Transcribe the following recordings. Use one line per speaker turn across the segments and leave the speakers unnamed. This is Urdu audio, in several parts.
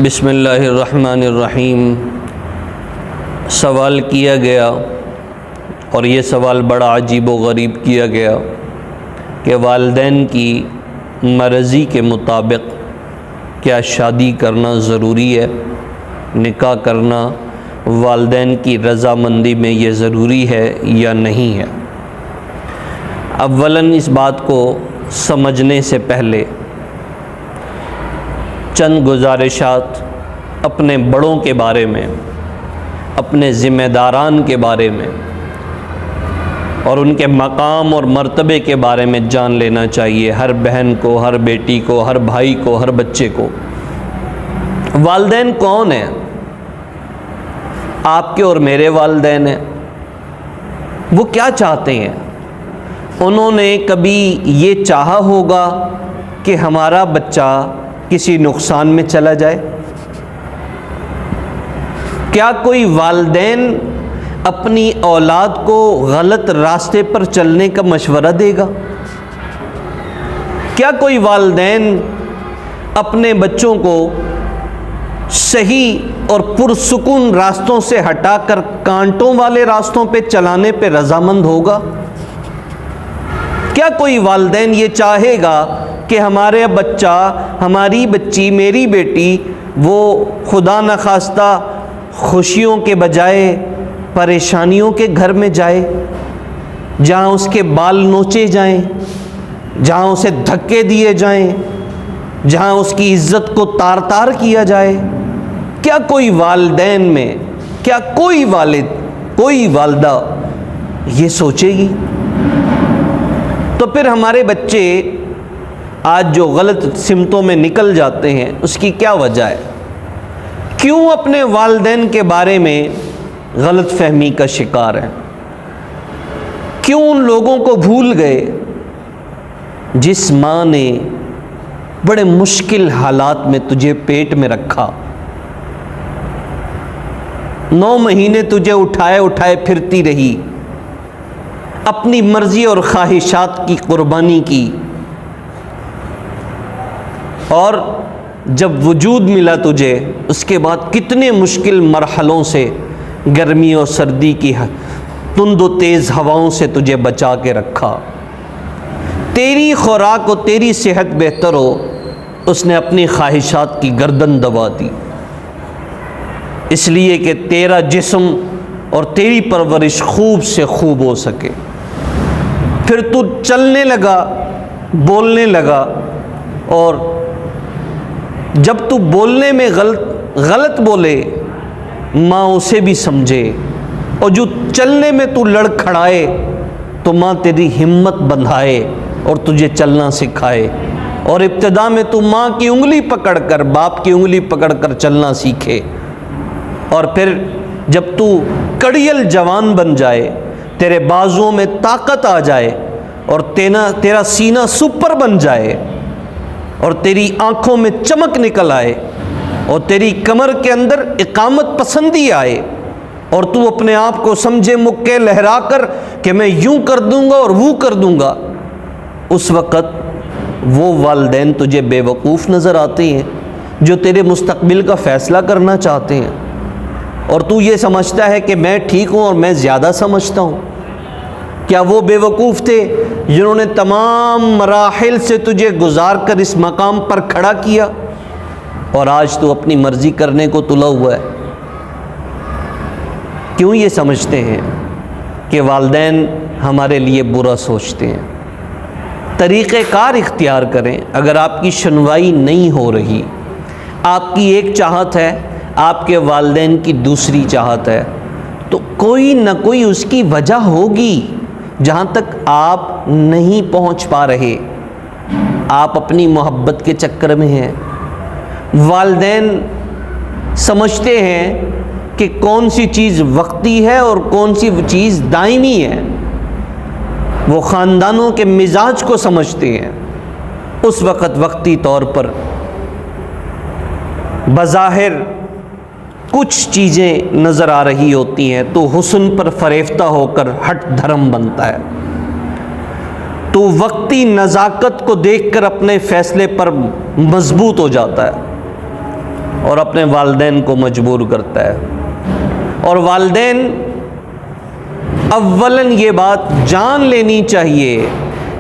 بسم اللہ الرحمن الرحیم۔ سوال کیا گیا اور یہ سوال بڑا عجیب و غریب کیا گیا کہ والدین کی مرضی کے مطابق کیا شادی کرنا ضروری ہے؟ نکاح کرنا والدین کی رضامندی میں یہ ضروری ہے یا نہیں ہے؟ اولاً اس بات کو سمجھنے سے پہلے چند گزارشات اپنے بڑوں کے بارے میں، اپنے ذمہ داران کے بارے میں اور ان کے مقام اور مرتبے کے بارے میں جان لینا چاہیے ہر بہن کو، ہر بیٹی کو، ہر بھائی کو، ہر بچے کو۔ والدین کون ہیں؟ آپ کے اور میرے والدین ہیں۔ وہ کیا چاہتے ہیں؟ انہوں نے کبھی یہ چاہا ہوگا کہ ہمارا بچہ کسی نقصان میں چلا جائے؟ کیا کوئی والدین اپنی اولاد کو غلط راستے پر چلنے کا مشورہ دے گا؟ کیا کوئی والدین اپنے بچوں کو صحیح اور پرسکون راستوں سے ہٹا کر کانٹوں والے راستوں پہ چلانے پہ رضامند ہوگا؟ کیا کوئی والدین یہ چاہے گا کہ ہمارے بچہ، ہماری بچی، میری بیٹی وہ خدا نخواستہ خوشیوں کے بجائے پریشانیوں کے گھر میں جائے، جہاں اس کے بال نوچے جائیں، جہاں اسے دھکے دیے جائیں، جہاں اس کی عزت کو تار تار کیا جائے؟ کیا کوئی والدین میں، کیا کوئی والد، کوئی والدہ یہ سوچے گی؟ تو پھر ہمارے بچے آج جو غلط سمتوں میں نکل جاتے ہیں اس کی کیا وجہ ہے؟ کیوں اپنے والدین کے بارے میں غلط فہمی کا شکار ہیں؟ کیوں ان لوگوں کو بھول گئے جس ماں نے بڑے مشکل حالات میں تجھے پیٹ میں رکھا، 9 مہینے تجھے اٹھائے اٹھائے پھرتی رہی، اپنی مرضی اور خواہشات کی قربانی کی، اور جب وجود ملا تجھے اس کے بعد کتنے مشکل مرحلوں سے، گرمی اور سردی کی تند و تیز ہواؤں سے تجھے بچا کے رکھا۔ تیری خوراک و تیری صحت بہتر ہو، اس نے اپنی خواہشات کی گردن دبا دی، اس لیے کہ تیرا جسم اور تیری پرورش خوب سے خوب ہو سکے۔ پھر تو چلنے لگا، بولنے لگا، اور جب تو بولنے میں غلط بولے ماں اسے بھی سمجھے، اور جو چلنے میں تو لڑ کھڑائے تو ماں تیری ہمت بندھائے اور تجھے چلنا سکھائے، اور ابتدا میں تو ماں کی انگلی پکڑ کر، باپ کی انگلی پکڑ کر چلنا سیکھے، اور پھر جب تو کڑیل جوان بن جائے، تیرے بازوؤں میں طاقت آ جائے اور تیرا سینہ سپر بن جائے اور تیری آنکھوں میں چمک نکل آئے اور تیری کمر کے اندر اقامت پسندی آئے، اور تو اپنے آپ کو سمجھے مکے لہرا کر کہ میں یوں کر دوں گا اور وہ کر دوں گا، اس وقت وہ والدین تجھے بے وقوف نظر آتے ہیں جو تیرے مستقبل کا فیصلہ کرنا چاہتے ہیں، اور تو یہ سمجھتا ہے کہ میں ٹھیک ہوں اور میں زیادہ سمجھتا ہوں۔ کیا وہ بے وقوف تھے جنہوں نے تمام مراحل سے تجھے گزار کر اس مقام پر کھڑا کیا، اور آج تو اپنی مرضی کرنے کو تلا ہوا ہے؟ کیوں یہ سمجھتے ہیں کہ والدین ہمارے لیے برا سوچتے ہیں؟ طریقہ کار اختیار کریں۔ اگر آپ کی سنوائی نہیں ہو رہی، آپ کی ایک چاہت ہے، آپ کے والدین کی دوسری چاہت ہے، تو کوئی نہ کوئی اس کی وجہ ہوگی جہاں تک آپ نہیں پہنچ پا رہے۔ آپ اپنی محبت کے چکر میں ہیں۔ والدین سمجھتے ہیں کہ کون سی چیز وقتی ہے اور کون سی چیز دائمی ہے، وہ خاندانوں کے مزاج کو سمجھتے ہیں۔ اس وقت وقتی طور پر بظاہر کچھ چیزیں نظر آ رہی ہوتی ہیں تو حسن پر فریفتہ ہو کر ہٹ دھرم بنتا ہے، تو وقتی نزاکت کو دیکھ کر اپنے فیصلے پر مضبوط ہو جاتا ہے۔ اور اپنے والدین کو مجبور کرتا ہے۔ اور والدین اولاً یہ بات جان لینی چاہیے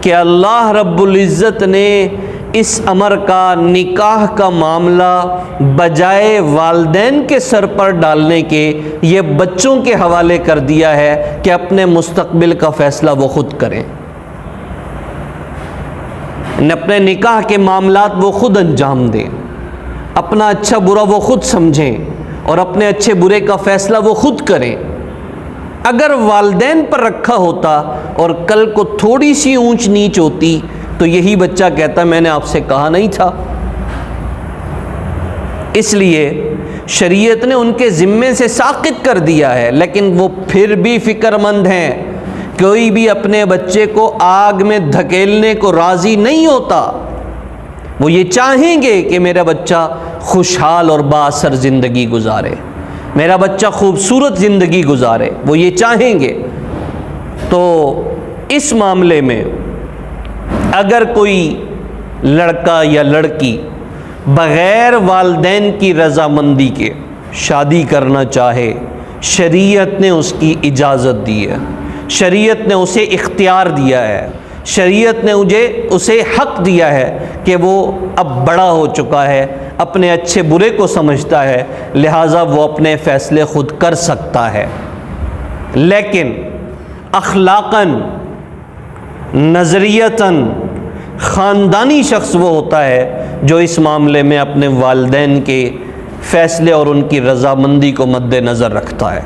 کہ اللہ رب العزت نے اس امر کا، نکاح کا معاملہ بجائے والدین کے سر پر ڈالنے کے یہ بچوں کے حوالے کر دیا ہے کہ اپنے مستقبل کا فیصلہ وہ خود کریں، اپنے نکاح کے معاملات وہ خود انجام دیں، اپنا اچھا برا وہ خود سمجھیں اور اپنے اچھے برے کا فیصلہ وہ خود کریں۔ اگر والدین پر رکھا ہوتا اور کل کو تھوڑی سی اونچ نیچ ہوتی تو یہی بچہ کہتا میں نے آپ سے کہا نہیں تھا۔ اس لیے شریعت نے ان کے ذمے سے ساقط کر دیا ہے، لیکن وہ پھر بھی فکر مند ہیں۔ کوئی بھی اپنے بچے کو آگ میں دھکیلنے کو راضی نہیں ہوتا، وہ یہ چاہیں گے کہ میرا بچہ خوشحال اور با اثر زندگی گزارے، میرا بچہ خوبصورت زندگی گزارے، وہ یہ چاہیں گے۔ تو اس معاملے میں اگر کوئی لڑکا یا لڑکی بغیر والدین کی رضامندی کے شادی کرنا چاہے، شریعت نے اس کی اجازت دی ہے، شریعت نے اسے اختیار دیا ہے، شریعت نے اسے حق دیا ہے کہ وہ اب بڑا ہو چکا ہے، اپنے اچھے برے کو سمجھتا ہے، لہٰذا وہ اپنے فیصلے خود کر سکتا ہے۔ لیکن اخلاقاً، نظریتاً خاندانی شخص وہ ہوتا ہے جو اس معاملے میں اپنے والدین کے فیصلے اور ان کی رضامندی کو مد نظر رکھتا ہے۔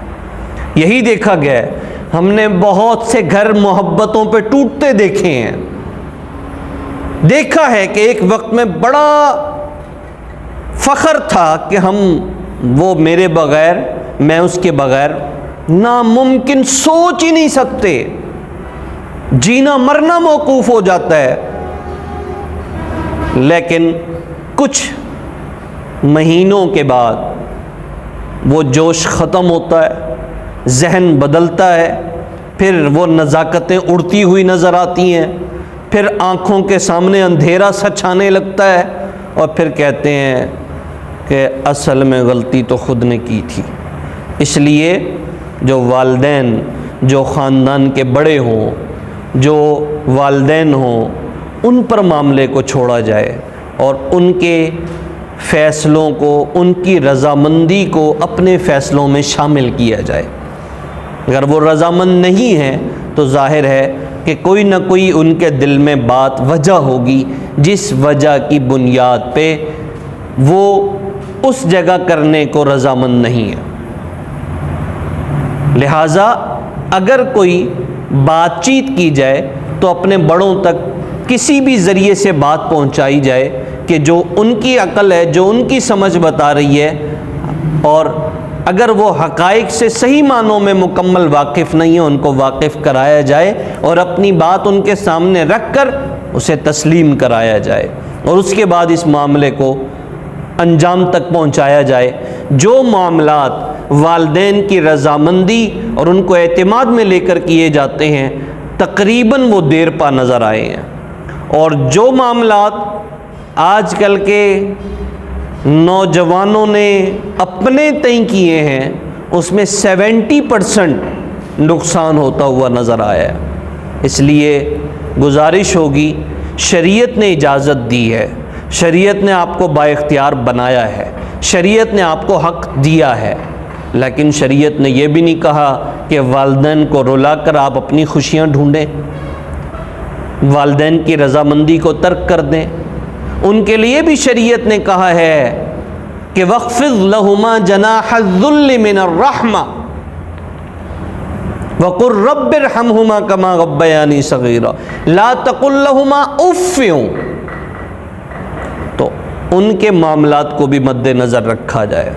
یہی دیکھا گیا ہے، ہم نے بہت سے گھر محبتوں پہ ٹوٹتے دیکھے ہیں۔ دیکھا ہے کہ ایک وقت میں بڑا فخر تھا کہ وہ میرے بغیر، میں اس کے بغیر ناممکن، سوچ ہی نہیں سکتے، جینا مرنا موقوف ہو جاتا ہے۔ لیکن کچھ مہینوں کے بعد وہ جوش ختم ہوتا ہے، ذہن بدلتا ہے، پھر وہ نزاکتیں اڑتی ہوئی نظر آتی ہیں، پھر آنکھوں کے سامنے اندھیرا سا چھانے لگتا ہے، اور پھر کہتے ہیں کہ اصل میں غلطی تو خود نے کی تھی۔ اس لیے جو والدین، جو خاندان کے بڑے ہوں، جو والدین ہوں، ان پر معاملے کو چھوڑا جائے اور ان کے فیصلوں کو، ان کی رضامندی کو اپنے فیصلوں میں شامل کیا جائے۔ اگر وہ رضامند نہیں ہیں تو ظاہر ہے کہ کوئی نہ کوئی ان کے دل میں بات، وجہ ہوگی جس وجہ کی بنیاد پہ وہ اس جگہ کرنے کو رضامند نہیں ہے۔ لہٰذا اگر کوئی بات چیت کی جائے تو اپنے بڑوں تک کسی بھی ذریعے سے بات پہنچائی جائے کہ جو ان کی عقل ہے، جو ان کی سمجھ بتا رہی ہے، اور اگر وہ حقائق سے صحیح معنوں میں مکمل واقف نہیں ہے ان کو واقف کرایا جائے اور اپنی بات ان کے سامنے رکھ کر اسے تسلیم کرایا جائے، اور اس کے بعد اس معاملے کو انجام تک پہنچایا جائے۔ جو معاملات والدین کی رضامندی اور ان کو اعتماد میں لے کر کیے جاتے ہیں تقریباً وہ دیر پا نظر آئے ہیں، اور جو معاملات آج کل کے نوجوانوں نے اپنے تئیں کیے ہیں اس میں 70% نقصان ہوتا ہوا نظر آیا ہے۔ اس لیے گزارش ہوگی، شریعت نے اجازت دی ہے، شریعت نے آپ کو با اختیار بنایا ہے، شریعت نے آپ کو حق دیا ہے، لیکن شریعت نے یہ بھی نہیں کہا کہ والدین کو رلا کر آپ اپنی خوشیاں ڈھونڈیں، والدین کی رضامندی کو ترک کر دیں۔ ان کے لیے بھی شریعت نے کہا ہے کہ وَاخْفِضْ لَهُمَا جَنَاحَ الذُّلِّ مِنَ الرَّحْمَةِ وَقُلْ رَبِّ ارْحَمْهُمَا كَمَا رَبَّيَانِي صَغِيرًا لَا تَقُلْ لَهُمَا اُفٍّ۔ تو ان کے معاملات کو بھی مد نظر رکھا جائے۔